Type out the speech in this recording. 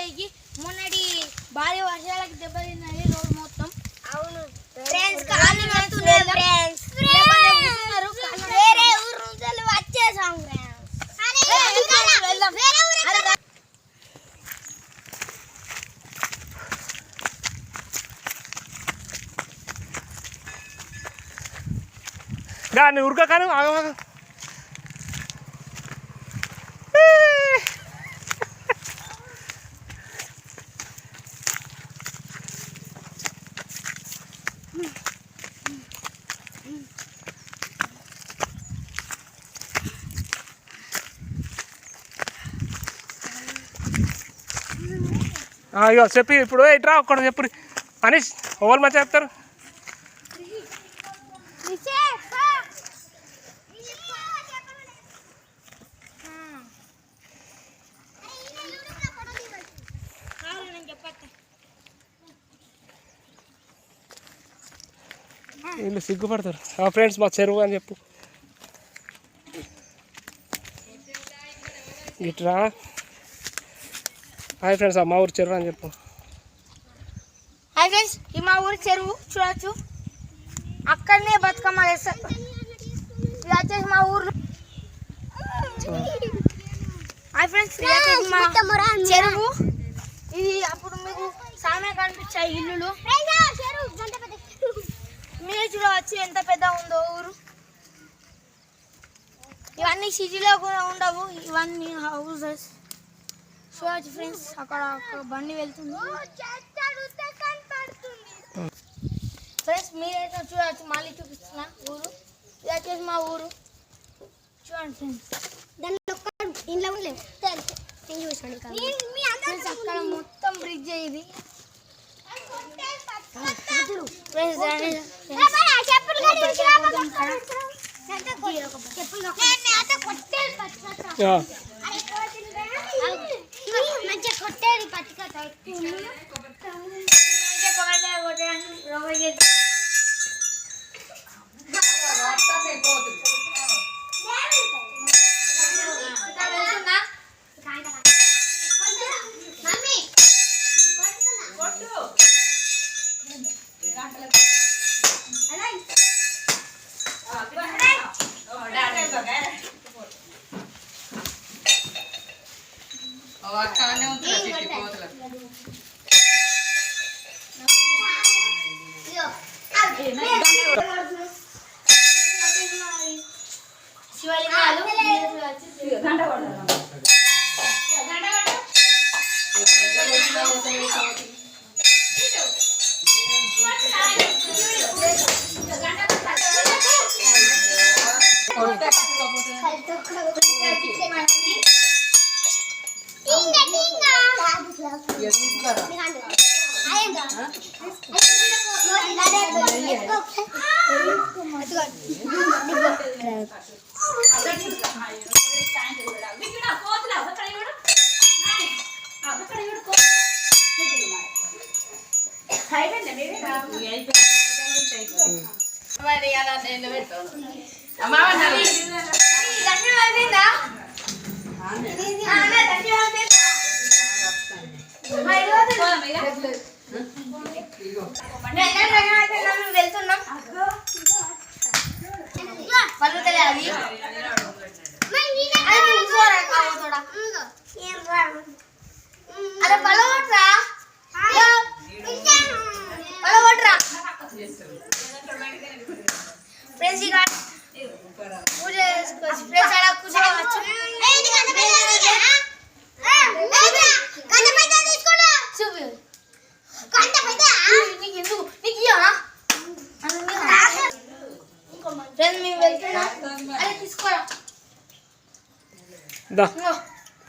పోయి మొన్నటి భారీ వర్షాలకి దెబ్బతిన్నది రోడ్ మొత్తం. అవును ఫ్రెండ్స్, కాళ్ళు నడుస్తున్నాయి ఫ్రెండ్స్. వేరే ఊరు నుంచి వచ్చేసాం ఫ్రెండ్స్. వెళ్దాం. దాన్ని ఉరకకాను ఆగమాగ అయ్యో చెప్పి ఇప్పుడు ఇట్రా ఒక్కడ చెప్పు అనీష్. ఎవరు మంచిగా చెప్తారు? వీళ్ళు సిగ్గుపడతారు. ఫ్రెండ్స్ మా చెరువు అని చెప్పు. ఇట్రా. హాయ్ ఫ్రెండ్స్, మా ఊరు చెరువు అని చెప్పు. హాయ్ ఫ్రెండ్స్, ఈ మా ఊరి చెరువు చూడొచ్చు. అక్కడనే బతుకమ్మ వేస్తారు. ఇది వచ్చేసి మా ఊరు. హాయ్ ఫ్రెండ్స్, ఇది వచ్చేసి మా చెరువు. ఇది అప్పుడు మీకు సామే కనిపించాయి ఇల్లులు. మీరు చూడవచ్చు ఎంత పెద్ద ఉందో ఊరు. ఇవన్నీ సిటీలో కూడా ఉండవు, ఇవన్నీ హౌసెస్. చూడవచ్చు ఫ్రెండ్స్, అక్కడ బండి వెళ్తుంది ఫ్రెండ్స్. మీరైతే చూడవచ్చు, మళ్ళీ చూపిస్తున్నా ఊరు. ఇది వచ్చేసి మా ఊరు. చూడండి ఫ్రెండ్స్, ఇంట్లో అక్కడ మొత్తం బ్రిడ్జ్ ఇది ఫ్రెండ్స్. వెళ్తున్నాం అరే పలవట్రా ఫ్రెండ్స్. ఇక పూజ చేసుకోవచ్చు ఫ్రెండ్స్. అలా కూర్చోవచ్చు. ఫ్రెండ్స్ మేము వెళ్తున్నాం. అరే తీసుకోరా.